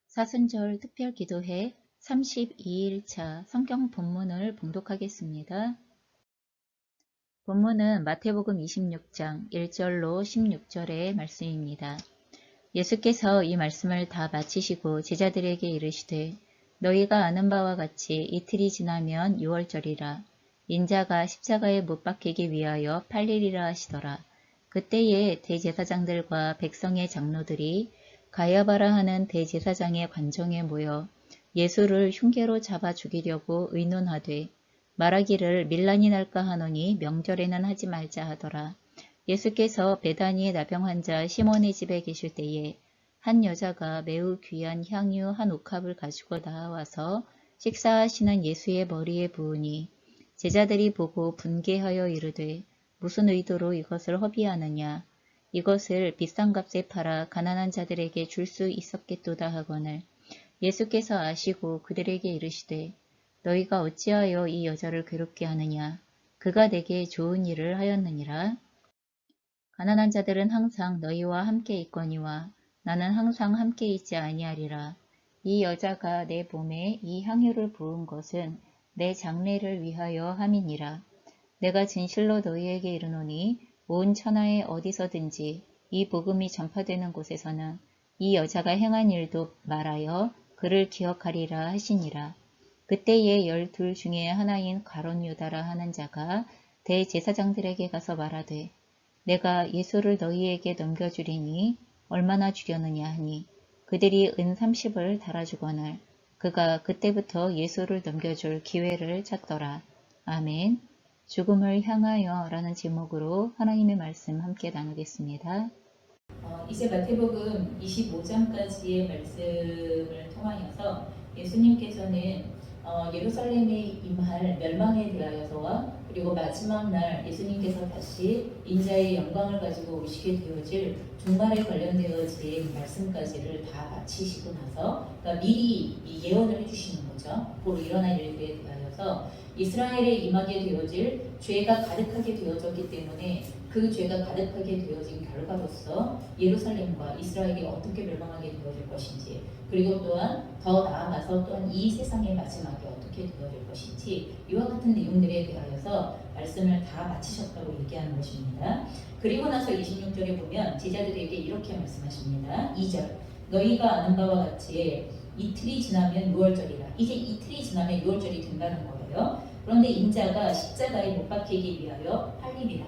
사순절 특별기도회 32일차 성경 본문을 봉독하겠습니다. 본문은 마태복음 26장 1절로 16절의 말씀입니다. 예수께서 이 말씀을 다 마치시고 제자들에게 이르시되 너희가 아는 바와 같이 이틀이 지나면 유월절이라 인자가 십자가에 못 박히기 위하여 팔리리라 하시더라. 그때에 대제사장들과 백성의 장로들이 가야바라 하는 대제사장의 관정에 모여 예수를 흉계로 잡아 죽이려고 의논하되 말하기를 밀란이 날까 하노니 명절에는 하지 말자 하더라. 예수께서 베다니의 나병 환자 시몬의 집에 계실 때에 한 여자가 매우 귀한 향유 한 옥합을 가지고 나와서 식사하시는 예수의 머리에 부으니 제자들이 보고 분개하여 이르되 무슨 의도로 이것을 허비하느냐. 이것을 비싼 값에 팔아 가난한 자들에게 줄 수 있었겠도다 하거늘 예수께서 아시고 그들에게 이르시되 너희가 어찌하여 이 여자를 괴롭게 하느냐. 그가 내게 좋은 일을 하였느니라. 가난한 자들은 항상 너희와 함께 있거니와 나는 항상 함께 있지 아니하리라. 이 여자가 내 몸에 이 향유를 부은 것은 내 장례를 위하여 함이니라. 내가 진실로 너희에게 이르노니 온 천하에 어디서든지 이 복음이 전파되는 곳에서는 이 여자가 행한 일도 말하여 그를 기억하리라 하시니라. 그때에 12 중에 하나인 가룟 유다라 하는 자가 대제사장들에게 가서 말하되 내가 예수를 너희에게 넘겨주리니 얼마나 주려느냐 하니 그들이 은 30을 달아주거늘 그가 그때부터 예수를 넘겨줄 기회를 찾더라. 아멘. 죽음을 향하여 라는 제목으로 하나님의 말씀 함께 나누겠습니다. 이제 마태복음 25장까지의 말씀을 통하여서 예수님께서는 예루살렘에 임할 멸망에 대하여서와 그리고 마지막 날 예수님께서 다시 인자의 영광을 가지고 오시게 되어질 종말에 관련되어진 말씀까지를 다 마치시고 나서 그러니까 미리 예언을 해주시는 거죠. 앞으로 일어날 일들에 대하여서 이스라엘에 임하게 되어질 죄가 가득하게 되어졌기 때문에 그 죄가 가득하게 되어진 결과로서 예루살렘과 이스라엘이 어떻게 멸망하게 되어질 것인지 그리고 또한 더 나아가서 또한 이 세상의 마지막에 어떻게 되어질 것인지 이와 같은 내용들에 대하여서 말씀을 다 마치셨다고 얘기하는 것입니다. 그리고 나서 26절에 보면 제자들에게 이렇게 말씀하십니다. 2절 너희가 아는 바와 같이 이틀이 지나면 6월절이라. 이제 이틀이 지나면 6월절이 된다는 거예요. 그런데 인자가 십자가에 못 박히기 위하여 팔리리라.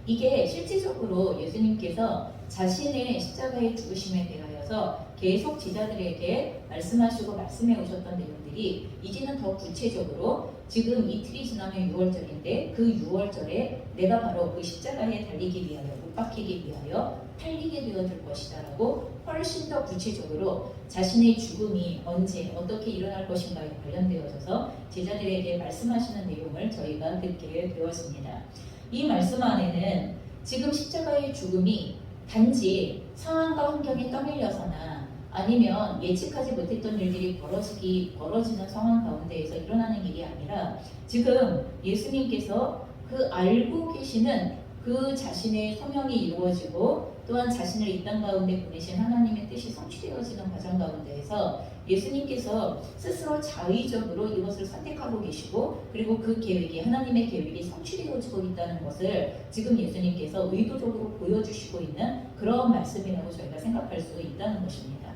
이게 실질적으로 예수님께서 자신의 십자가의 죽으심에 대하여서 계속 제자들에게 말씀하시고 말씀해 오셨던 내용들이 이제는 더 구체적으로 지금 이틀이 지나면 6월절인데 그 6월절에 내가 바로 그 십자가에 달리기 위하여 못 박히기 위하여 팔리게 되어질 것이다 라고 훨씬 더 구체적으로 자신의 죽음이 언제 어떻게 일어날 것인가에 관련되어져서 제자들에게 말씀하시는 내용을 저희가 듣게 되었습니다. 이 말씀 안에는 지금 십자가의 죽음이 단지 상황과 환경이 떠밀려서나 아니면 예측하지 못했던 일들이 벌어지는 상황 가운데에서 일어나는 일이 아니라 지금 예수님께서 그 알고 계시는 그 자신의 소명이 이루어지고 또한 자신을 이 땅 가운데 보내신 하나님의 뜻이 성취되어지는 과정 가운데에서 예수님께서 스스로 자의적으로 이것을 선택하고 계시고 그리고 그 계획이 하나님의 계획이 성취되어지고 있다는 것을 지금 예수님께서 의도적으로 보여주시고 있는 그런 말씀이라고 저희가 생각할 수 있다는 것입니다.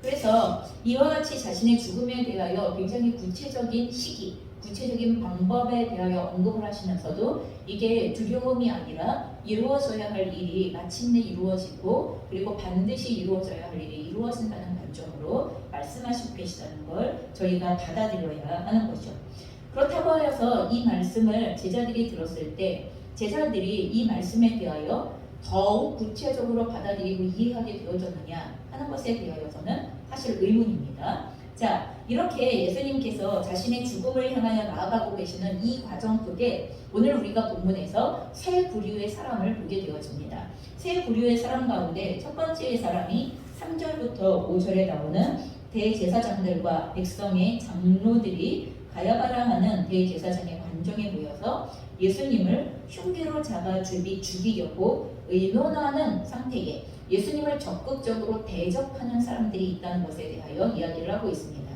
그래서 이와 같이 자신의 죽음에 대하여 굉장히 구체적인 시기 구체적인 방법에 대하여 언급을 하시면서도 이게 두려움이 아니라 이루어져야 할 일이 마침내 이루어지고 그리고 반드시 이루어져야 할 일이 이루어진다는 관점으로 말씀하시고 계시다는 걸 저희가 받아들여야 하는 거죠. 그렇다고 하여서 이 말씀을 제자들이 들었을 때 제자들이 이 말씀에 대하여 더욱 구체적으로 받아들이고 이해하게 되어졌느냐 하는 것에 대하여서는 사실 의문입니다. 자, 이렇게 예수님께서 자신의 죽음을 향하여 나아가고 계시는 이 과정 속에 오늘 우리가 본문에서 세 부류의 사람을 보게 되어집니다. 세 부류의 사람 가운데 첫 번째의 사람이 3절부터 5절에 나오는 대제사장들과 백성의 장로들이 가야바라 하는 대제사장의 관정에 모여서 예수님을 흉계로 잡아 죽이려고 의논하는 상태에 예수님을 적극적으로 대적하는 사람들이 있다는 것에 대하여 이야기를 하고 있습니다.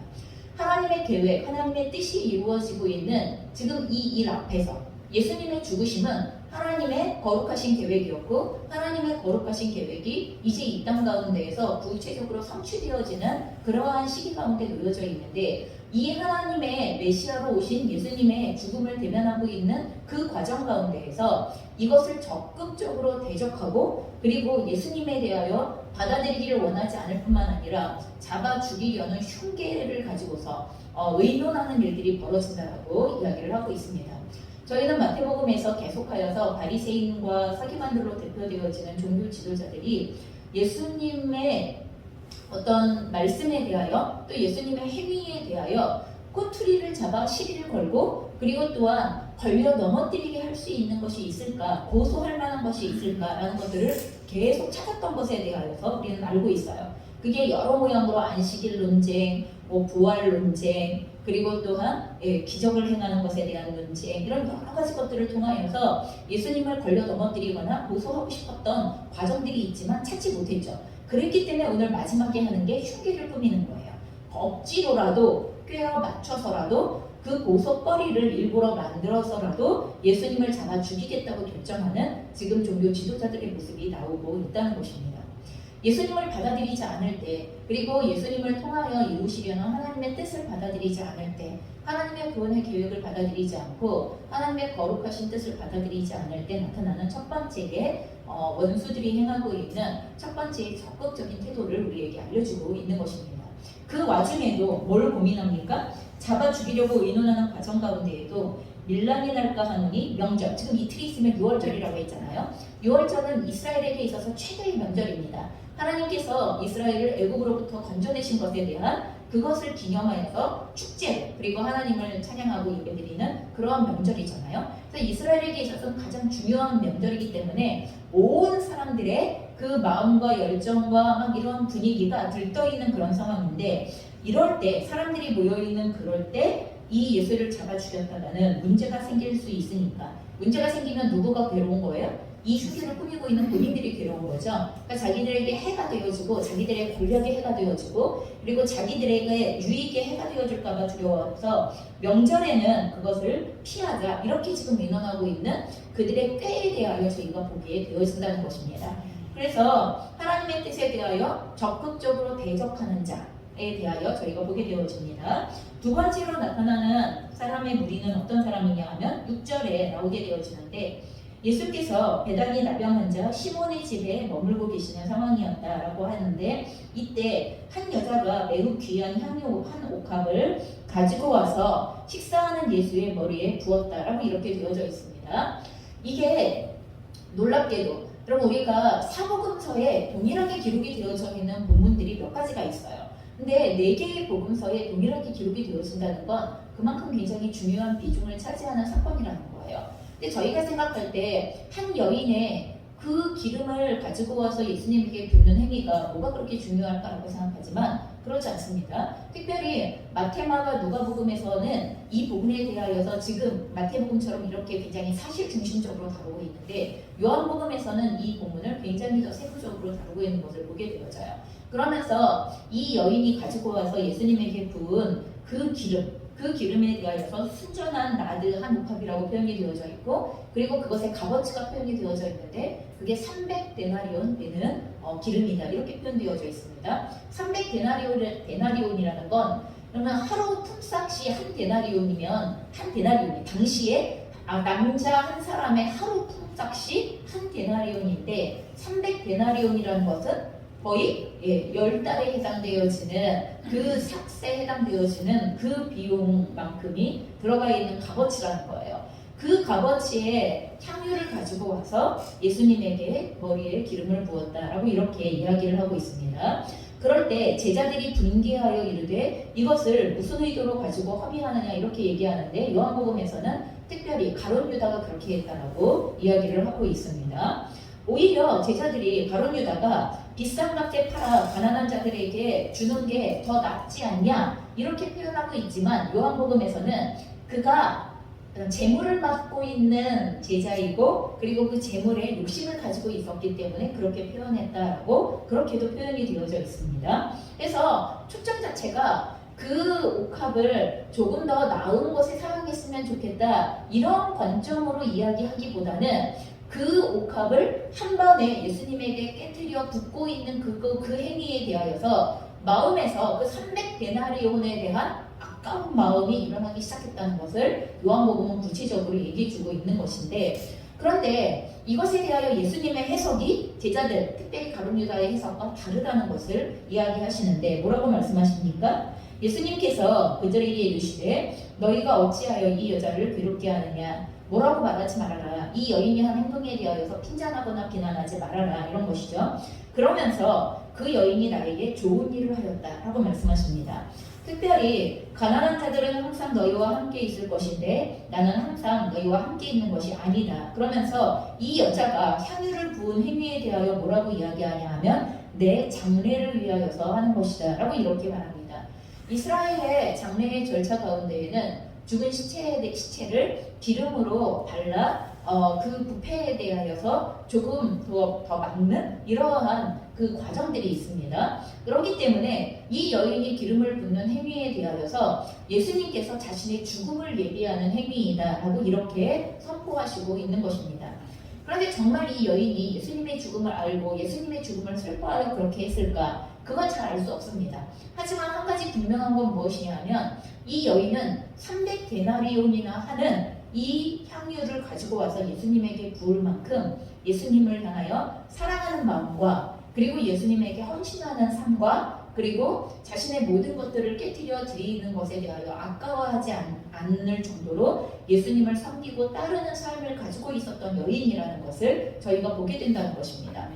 하나님의 계획, 하나님의 뜻이 이루어지고 있는 지금 이 일 앞에서 예수님의 죽으심은 하나님의 거룩하신 계획이었고 하나님의 거룩하신 계획이 이제 이 땅 가운데에서 구체적으로 성취되어지는 그러한 시기 가운데 놓여져 있는데 이 하나님의 메시아로 오신 예수님의 죽음을 대면하고 있는 그 과정 가운데에서 이것을 적극적으로 대적하고 그리고 예수님에 대하여 받아들이기를 원하지 않을 뿐만 아니라 잡아 죽이려는 흉계를 가지고서 의논하는 일들이 벌어진다라고 이야기를 하고 있습니다. 저희는 마태복음에서 계속하여서 바리새인과 서기관들로 대표되어지는 종교 지도자들이 예수님의 어떤 말씀에 대하여 또 예수님의 행위에 대하여 꼬투리를 잡아 시비를 걸고 그리고 또한 걸려 넘어뜨리게 할 수 있는 것이 있을까, 고소할 만한 것이 있을까라는 것들을 계속 찾았던 것에 대하여서 우리는 알고 있어요. 그게 여러 모양으로 안식일 논쟁, 부활 논쟁, 그리고 또한 기적을 행하는 것에 대한 논쟁, 이런 여러 가지 것들을 통하여서 예수님을 걸려 넘어뜨리거나 고소하고 싶었던 과정들이 있지만 찾지 못했죠. 그랬기 때문에 오늘 마지막에 하는 게 흉계를 꾸미는 거예요. 억지로라도 꿰어 맞춰서라도 그 고소거리를 일부러 만들어서라도 예수님을 잡아 죽이겠다고 결정하는 지금 종교 지도자들의 모습이 나오고 있다는 것입니다. 예수님을 받아들이지 않을 때 그리고 예수님을 통하여 이루시려는 하나님의 뜻을 받아들이지 않을 때 하나님의 구원의 계획을 받아들이지 않고 하나님의 거룩하신 뜻을 받아들이지 않을 때 나타나는 첫 번째의 원수들이 행하고 있는 첫 번째의 적극적인 태도를 우리에게 알려주고 있는 것입니다. 그 와중에도 뭘 고민합니까? 잡아 죽이려고 의논하는 과정 가운데에도 밀란이 날까 하노니 명절, 지금 이틀이 있으면 6월절이라고 했잖아요. 6월절은 이스라엘에게 있어서 최대의 명절입니다. 하나님께서 이스라엘을 애국으로부터 건져내신 것에 대한 그것을 기념하여서 축제 그리고 하나님을 찬양하고 예배드리는 그러한 명절이잖아요. 그래서 이스라엘에게 있어서 가장 중요한 명절이기 때문에 온 사람들의 그 마음과 열정과 막 이런 분위기가 들떠있는 그런 상황인데 이럴 때 사람들이 모여있는 그럴 때 이 예수를 잡아 죽였다가는 문제가 생길 수 있으니까 문제가 생기면 누구가 괴로운 거예요? 이 흉기를 꾸미고 있는 본인들이 괴로운 거죠. 그러니까 자기들에게 해가 되어지고 자기들의 권력에 해가 되어지고 그리고 자기들에게 유익에 해가 되어질까봐 두려워서 명절에는 그것을 피하자 이렇게 지금 민원하고 있는 그들의 꾀에 대하여 저희가 보게 되어진다는 것입니다. 그래서 하나님의 뜻에 대하여 적극적으로 대적하는 자에 대하여 저희가 보게 되어집니다. 두 번째로 나타나는 사람의 무리는 어떤 사람이냐 하면 6절에 나오게 되어지는데 예수께서 배당이 나병한 자 시몬의 집에 머물고 계시는 상황이었다라고 하는데 이때 한 여자가 매우 귀한 향유 한 옥합을 가지고 와서 식사하는 예수의 머리에 부었다라고 이렇게 되어져 있습니다. 이게 놀랍게도 여러분 우리가 사복음서에 동일하게 기록이 되어져 있는 본문들이 몇 가지가 있어요. 근데 4개의 복음서에 동일하게 기록이 되어진다는 건 그만큼 굉장히 중요한 비중을 차지하는 사건이라는 거예요. 근데 저희가 생각할 때 한 여인의 그 기름을 가지고 와서 예수님에게 붓는 행위가 뭐가 그렇게 중요할까라고 생각하지만 그렇지 않습니다. 특별히 마태마가 누가복음에서는 이 부분에 대하여서 지금 마태복음처럼 이렇게 굉장히 사실 중심적으로 다루고 있는데 요한복음에서는 이 본문을 굉장히 더 세부적으로 다루고 있는 것을 보게 되어져요. 그러면서 이 여인이 가지고 와서 예수님에게 부은 그 기름에 대하여서 순전한 나드 한 옥합이라고 표현이 되어져 있고 그리고 그것의 값어치가 표현이 되어져 있는데 그게 300데나리온 되는 기름이다 이렇게 표현되어져 있습니다. 300데나리온이라는 건 그러면 하루 품삯이 한 데나리온이 당시에 남자 한 사람의 하루 품삯이 한 데나리온인데 300데나리온이라는 것은 거의 10달에 해당되어지는 그 삭세에 해당되어지는 그 비용만큼이 들어가 있는 값어치라는 거예요. 그 값어치의 향유를 가지고 와서 예수님에게 머리에 기름을 부었다라고 이렇게 이야기를 하고 있습니다. 그럴 때 제자들이 분개하여 이르되 이것을 무슨 의도로 가지고 허비하느냐 이렇게 얘기하는데 요한복음에서는 특별히 가룟 유다가 그렇게 했다라고 이야기를 하고 있습니다. 오히려 제자들이 가룟 유다가 비싼 값에 팔아 가난한 자들에게 주는 게 더 낫지 않냐 이렇게 표현하고 있지만 요한복음에서는 그가 재물을 맡고 있는 제자이고 그리고 그 재물에 욕심을 가지고 있었기 때문에 그렇게 표현했다라고 그렇게도 표현이 되어져 있습니다. 그래서 초점 자체가 그 옥합을 조금 더 나은 곳에 사용했으면 좋겠다 이런 관점으로 이야기하기보다는 그 옥합을 한 번에 예수님에게 깨뜨려 붓고 있는 그 행위에 대하여서 마음에서 그 300데나리온에 대한 아까운 마음이 일어나기 시작했다는 것을 요한복음은 구체적으로 얘기해주고 있는 것인데, 그런데 이것에 대하여 예수님의 해석이 제자들, 특별히 가룟 유다의 해석과 다르다는 것을 이야기하시는데 뭐라고 말씀하십니까? 예수님께서 그들에게 이르시되 너희가 어찌하여 이 여자를 괴롭게 하느냐, 뭐라고 말하지 말아라, 이 여인이 한 행동에 대하여서 핀잔하거나 비난하지 말아라, 이런 것이죠. 그러면서 그 여인이 나에게 좋은 일을 하였다라고 말씀하십니다. 특별히 가난한 자들은 항상 너희와 함께 있을 것인데 나는 항상 너희와 함께 있는 것이 아니다. 그러면서 이 여자가 향유를 부은 행위에 대하여 뭐라고 이야기하냐 하면 내 장례를 위하여서 하는 것이다 라고 이렇게 말합니다. 이스라엘의 장례의 절차 가운데에는 죽은 시체를 기름으로 발라 그 부패에 대하여서 조금 더 막는 이러한 그 과정들이 있습니다. 그렇기 때문에 이 여인이 기름을 붓는 행위에 대하여서 예수님께서 자신의 죽음을 예비하는 행위이다 라고 이렇게 선포하시고 있는 것입니다. 그런데 정말 이 여인이 예수님의 죽음을 알고 예수님의 죽음을 슬퍼하여 그렇게 했을까? 그건 잘 알 수 없습니다. 하지만 한 가지 분명한 건 무엇이냐 하면 이 여인은 300데나리온이나 하는 이 향유를 가지고 와서 예수님에게 부을 만큼 예수님을 향하여 사랑하는 마음과 그리고 예수님에게 헌신하는 삶과 그리고 자신의 모든 것들을 깨뜨려 드리는 것에 대하여 아까워하지 않을 정도로 예수님을 섬기고 따르는 삶을 가지고 있었던 여인이라는 것을 저희가 보게 된다는 것입니다.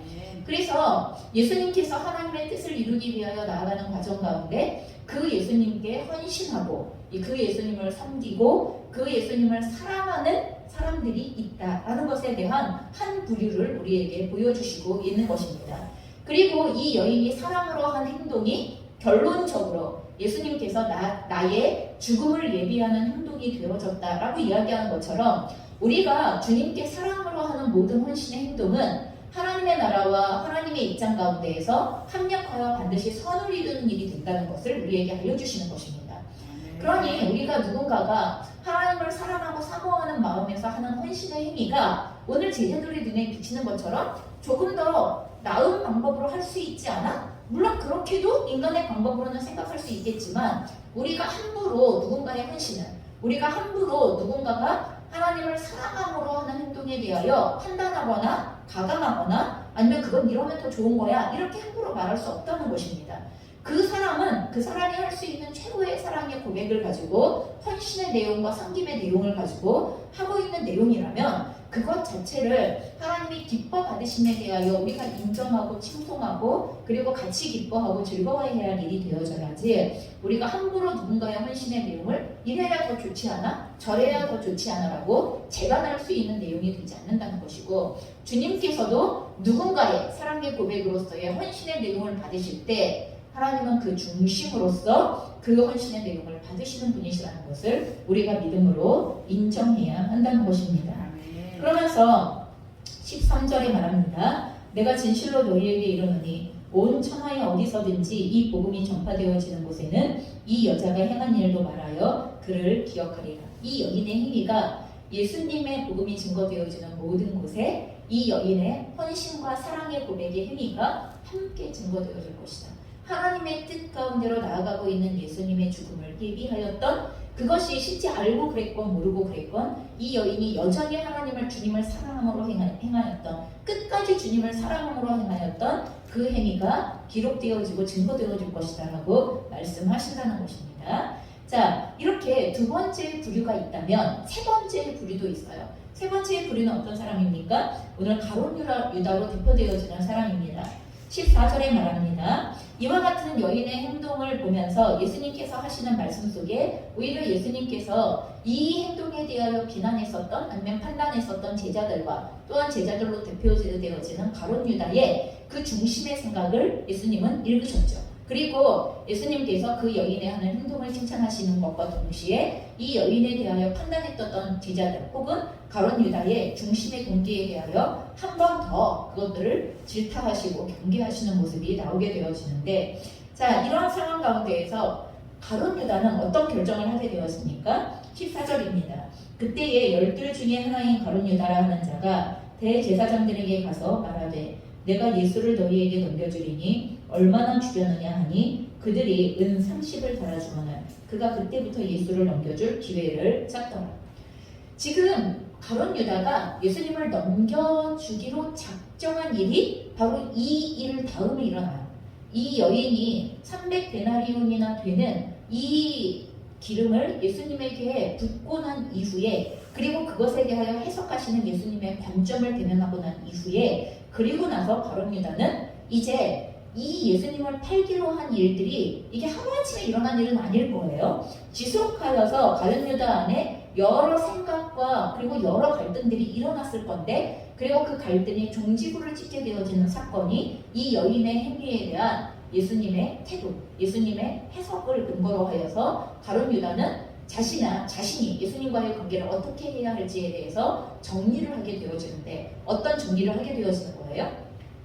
그래서 예수님께서 하나님의 뜻을 이루기 위하여 나아가는 과정 가운데 그 예수님께 헌신하고 그 예수님을 섬기고 그 예수님을 사랑하는 사람들이 있다라는 것에 대한 한 부류를 우리에게 보여주시고 있는 것입니다. 그리고 이 여인이 사랑으로 한 행동이 결론적으로 예수님께서 나의 죽음을 예비하는 행동이 되어졌다라고 이야기하는 것처럼 우리가 주님께 사랑으로 하는 모든 헌신의 행동은 하나님의 나라와 하나님의 입장 가운데에서 합력하여 반드시 선을 이루는 일이 된다는 것을 우리에게 알려주시는 것입니다. 그러니 우리가 누군가가 하나님을 사랑하고 사모하는 마음에서 하는 헌신의 행위가 오늘 제자들의 눈에 비치는 것처럼 조금 더 나은 방법으로 할 수 있지 않아? 물론 그렇게도 인간의 방법으로는 생각할 수 있겠지만 우리가 함부로 누군가의 헌신을, 우리가 함부로 누군가가 하나님을 사랑함으로 하는 행동에 대하여 판단하거나 가감하거나 아니면 그건 이러면 더 좋은 거야 이렇게 함부로 말할 수 없다는 것입니다. 그 사람은 그 사람이 할 수 있는 최고의 사랑의 고백을 가지고 헌신의 내용과 섬김의 내용을 가지고 하고 있는 내용이라면 그것 자체를 하나님이 기뻐 받으심에 대하여 우리가 인정하고 칭송하고 그리고 같이 기뻐하고 즐거워해야 할 일이 되어져야지 우리가 함부로 누군가의 헌신의 내용을 이래야 더 좋지 않아? 저래야 더 좋지 않아? 라고 재간할 수 있는 내용이 되지 않는다는 것이고 주님께서도 누군가의 사랑의 고백으로서의 헌신의 내용을 받으실 때 하나님은 그 중심으로서 그 헌신의 내용을 받으시는 분이시라는 것을 우리가 믿음으로 인정해야 한다는 것입니다. 그러면서 13절에 말합니다. 내가 진실로 너희에게 이르노니 온 천하에 어디서든지 이 복음이 전파되어지는 곳에는 이 여자가 행한 일도 말하여 그를 기억하리라. 이 여인의 행위가 예수님의 복음이 증거되어지는 모든 곳에 이 여인의 헌신과 사랑의 고백의 행위가 함께 증거되어질 것이다. 하나님의 뜻 가운데로 나아가고 있는 예수님의 죽음을 예비하였던 그것이 실제 알고 그랬건 모르고 그랬건 이 여인이 여전히 하나님을 주님을 사랑함으로 행하였던 끝까지 주님을 사랑함으로 행하였던 그 행위가 기록되어지고 증거되어질 것이다 라고 말씀하신다는 것입니다. 자, 이렇게 두 번째 부류가 있다면 세 번째 부류도 있어요. 세 번째 부류는 어떤 사람입니까? 오늘 가룟 유다로 대표되어지는 사람입니다. 14절에 말합니다. 이와 같은 여인의 행동을 보면서 예수님께서 하시는 말씀 속에 오히려 예수님께서 이 행동에 대하여 비난했었던 아니면 판단했었던 제자들과 또한 제자들로 대표되어지는 가룟 유다의 그 중심의 생각을 예수님은 읽으셨죠. 그리고 예수님께서 그 여인의 하는 행동을 칭찬하시는 것과 동시에 이 여인에 대하여 판단했던 제자들 혹은 가룟 유다의 중심의 동기에 대하여 한 번 더 그것들을 질타하시고 경계하시는 모습이 나오게 되어지는데, 자, 이러한 상황 가운데에서 가룟 유다는 어떤 결정을 하게 되었습니까? 14절입니다. 그때에 12 중에 하나인 가룟 유다라 하는 자가 대제사장들에게 가서 말하되 내가 예수를 너희에게 넘겨주리니 얼마나 주려느냐 하니 그들이 은 30을 달아주거늘 그가 그때부터 예수를 넘겨줄 기회를 찾더라. 지금 가룟 유다가 예수님을 넘겨주기로 작정한 일이 바로 이 일 다음에 일어나요. 이 여인이 300데나리온이나 되는 이 기름을 예수님에게 붓고 난 이후에, 그리고 그것에 대하여 해석하시는 예수님의 관점을 대면하고 난 이후에, 그리고 나서 가룟 유다는 이제 이 예수님을 팔기로 한 일들이 이게 하루아침에 일어난 일은 아닐 거예요. 지속하여서 가룟 유다 안에 여러 생각과 그리고 여러 갈등들이 일어났을 건데, 그리고 그 갈등의 종지부를 찍게 되어지는 사건이 이 여인의 행위에 대한 예수님의 태도, 예수님의 해석을 근거로 하여서 가룟 유다는 자신이 예수님과의 관계를 어떻게 해야 할지에 대해서 정리를 하게 되어지는데, 어떤 정리를 하게 되어지는 거예요?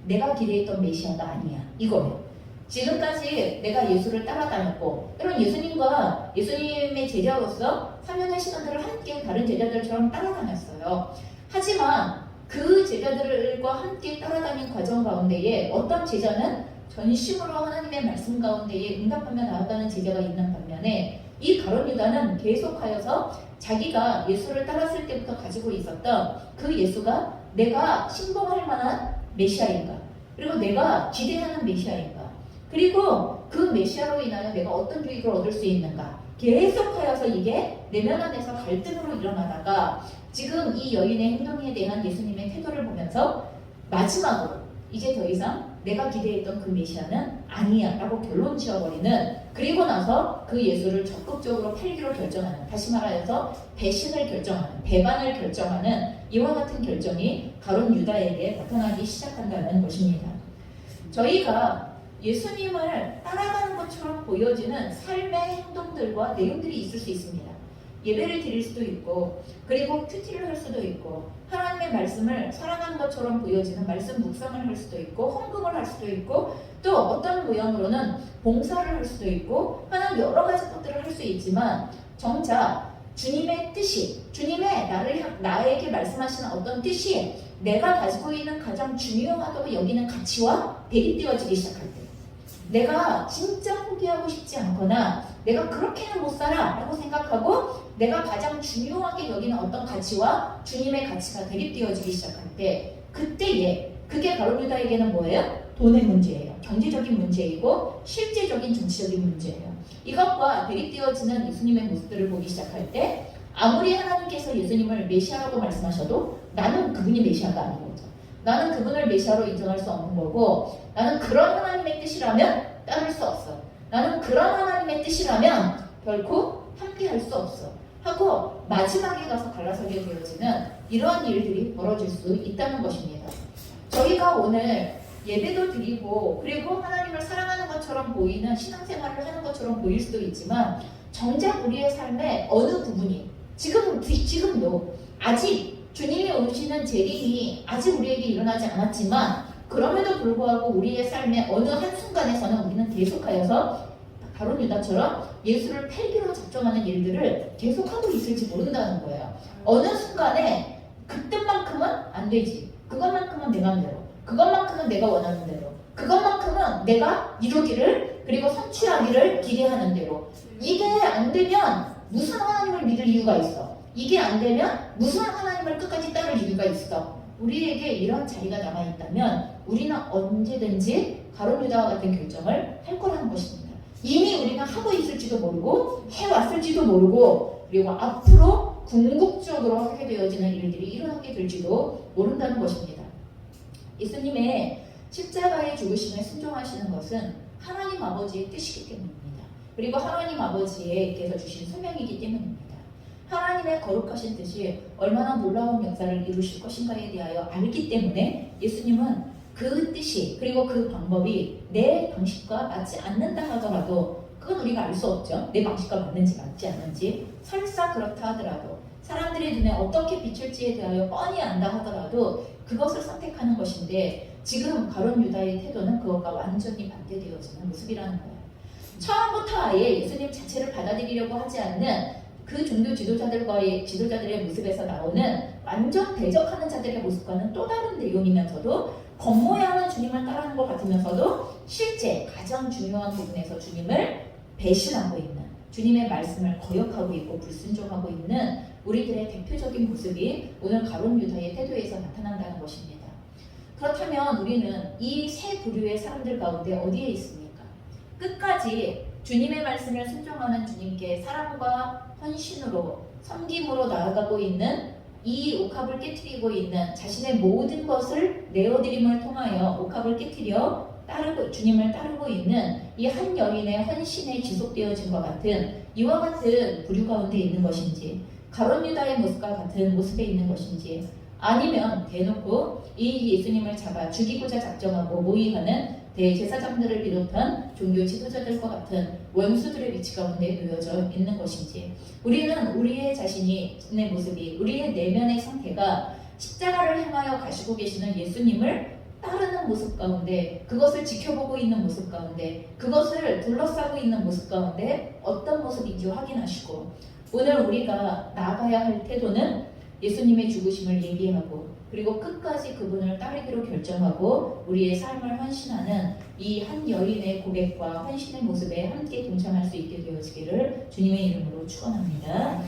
내가 기대했던 메시아가 아니야, 이거예요. 지금까지 내가 예수를 따라다녔고, 이런 예수님과 예수님의 제자로서 3년의 시간들을 함께 다른 제자들처럼 따라다녔어요. 하지만 그 제자들과 함께 따라다닌 과정 가운데에 어떤 제자는 전심으로 하나님의 말씀 가운데에 응답하며 나아가는 제자가 있는 반면에, 이 가룟 유다는 계속하여서 자기가 예수를 따랐을 때부터 가지고 있었던 그 예수가 내가 신봉할 만한 메시아인가, 그리고 내가 기대하는 메시아인가, 그리고 그 메시아로 인하여 내가 어떤 유익을 얻을 수 있는가, 계속하여서 이게 내면 안에서 갈등으로 일어나다가 지금 이 여인의 행동에 대한 예수님의 태도를 보면서 마지막으로 이제 더 이상 내가 기대했던 그 메시아는 아니야 라고 결론 지어버리는, 그리고 나서 그 예수를 적극적으로 팔기로 결정하는, 다시 말하여서 배신을 결정하는, 배반을 결정하는 이와 같은 결정이 가룟 유다에게 나타나기 시작한다는 것입니다. 저희가 예수님을 따라가는 것처럼 보여지는 삶의 행동들과 내용들이 있을 수 있습니다. 예배를 드릴 수도 있고, 그리고 큐티를 할 수도 있고, 하나님의 말씀을 사랑하는 것처럼 보여지는 말씀 묵상을 할 수도 있고, 헌금을 할 수도 있고, 또 어떤 모양으로는 봉사를 할 수도 있고 하는 여러 가지 것들을 할 수 있지만, 정작 주님의 뜻이, 주님의 나에게 말씀하시는 어떤 뜻이 내가 가지고 있는 가장 중요하다고 여기는 가치와 대립되어지기 시작할 때, 내가 진짜 포기하고 싶지 않거나 내가 그렇게는 못 살아 라고 생각하고 내가 가장 중요하게 여기는 어떤 가치와 주님의 가치가 대립되어지기 시작할 때, 그때에 그게 가룟 유다에게는 뭐예요? 돈의 문제예요. 경제적인 문제이고 실제적인 정치적인 문제예요. 이것과 대립되어지는 예수님의 모습들을 보기 시작할 때, 아무리 하나님께서 예수님을 메시아라고 말씀하셔도 나는 그분이 메시아가 아닌 거죠. 나는 그분을 메시아로 인정할 수 없는 거고, 나는 그런 하나님의 뜻이라면 따를 수 없어. 나는 그런 하나님의 뜻이라면 결코 함께할 수 없어 하고 마지막에 가서 갈라서게 되어지는 이러한 일들이 벌어질 수 있다는 것입니다. 저희가 오늘 예배도 드리고 그리고 하나님을 사랑하는 것처럼 보이는 신앙생활을 하는 것처럼 보일 수도 있지만, 정작 우리의 삶의 어느 부분이 지금도 아직 주님이 오시는 재림이 아직 우리에게 일어나지 않았지만, 그럼에도 불구하고 우리의 삶의 어느 한순간에서는 우리는 계속하여서 가룟 유다처럼 예수를 팔기로 작정하는 일들을 계속하고 있을지 모른다는 거예요. 어느 순간에 그때만큼은 안 되지, 그것만큼은 내 맘대로, 그것만큼은 내가 원하는 대로, 그것만큼은 내가 이루기를 그리고 성취하기를 기대하는 대로, 이게 안 되면 무슨 하나님을 믿을 이유가 있어, 이게 안 되면 무슨 하나님을 끝까지 따를 이유가 있어. 우리에게 이런 자리가 남아있다면 우리는 언제든지 가룟 유다와 같은 결정을 할 거라는 것입니다. 이미 우리가 하고 있을지도 모르고 해왔을지도 모르고, 그리고 앞으로 궁극적으로 하게 되어지는 일들이 일어나게 될지도 모른다는 것입니다. 예수님의 십자가의 죽으심에 순종하시는 것은 하나님 아버지의 뜻이기 때문입니다. 그리고 하나님 아버지께서 주신 소명이기 때문입니다. 하나님의 거룩하신 뜻이 얼마나 놀라운 역사를 이루실 것인가에 대하여 알기 때문에 예수님은 그 뜻이 그리고 그 방법이 내 방식과 맞지 않는다 하더라도 그건 우리가 알 수 없죠. 내 방식과 맞는지 맞지 않는지. 설사 그렇다 하더라도 사람들의 눈에 어떻게 비출지에 대하여 뻔히 안다 하더라도 그것을 선택하는 것인데 지금 가룟 유다의 태도는 그것과 완전히 반대되어지는 모습이라는 거예요. 처음부터 아예 예수님 자체를 받아들이려고 하지 않는 그 종교 지도자들의 모습에서 나오는 완전 대적하는 자들의 모습과는 또 다른 내용이면서도 겉모양은 주님을 따르는 것 같으면서도 실제 가장 중요한 부분에서 주님을 배신하고 있는, 주님의 말씀을 거역하고 있고 불순종하고 있는 우리들의 대표적인 모습이 오늘 가룟 유다의 태도에서 나타난다는 것입니다. 그렇다면 우리는 이 세 부류의 사람들 가운데 어디에 있습니까? 끝까지 주님의 말씀을 순종하는 주님께 사랑과 헌신으로 섬김으로 나아가고 있는 이 옥합을 깨트리고 있는 자신의 모든 것을 내어드림을 통하여 옥합을 깨트려 주님을 따르고 있는 이 한 여인의 헌신에 지속되어진 것 같은 이와 같은 부류 가운데 있는 것인지, 가룟 유다의 모습과 같은 모습에 있는 것인지, 아니면 대놓고 이 예수님을 잡아 죽이고자 작정하고 모의하는 대제사장들을 비롯한 종교 지도자들과 같은 원수들의 위치 가운데 놓여져 있는 것인지, 우리는 우리의 자신의 모습이, 우리의 내면의 상태가 십자가를 향하여 가시고 계시는 예수님을 따르는 모습 가운데, 그것을 지켜보고 있는 모습 가운데, 그것을 둘러싸고 있는 모습 가운데 어떤 모습인지 확인하시고, 오늘 우리가 나아가야 할 태도는 예수님의 죽으심을 예비하고 그리고 끝까지 그분을 따르기로 결정하고 우리의 삶을 헌신하는 이 한 여인의 고백과 헌신의 모습에 함께 동참할 수 있게 되어지기를 주님의 이름으로 축원합니다.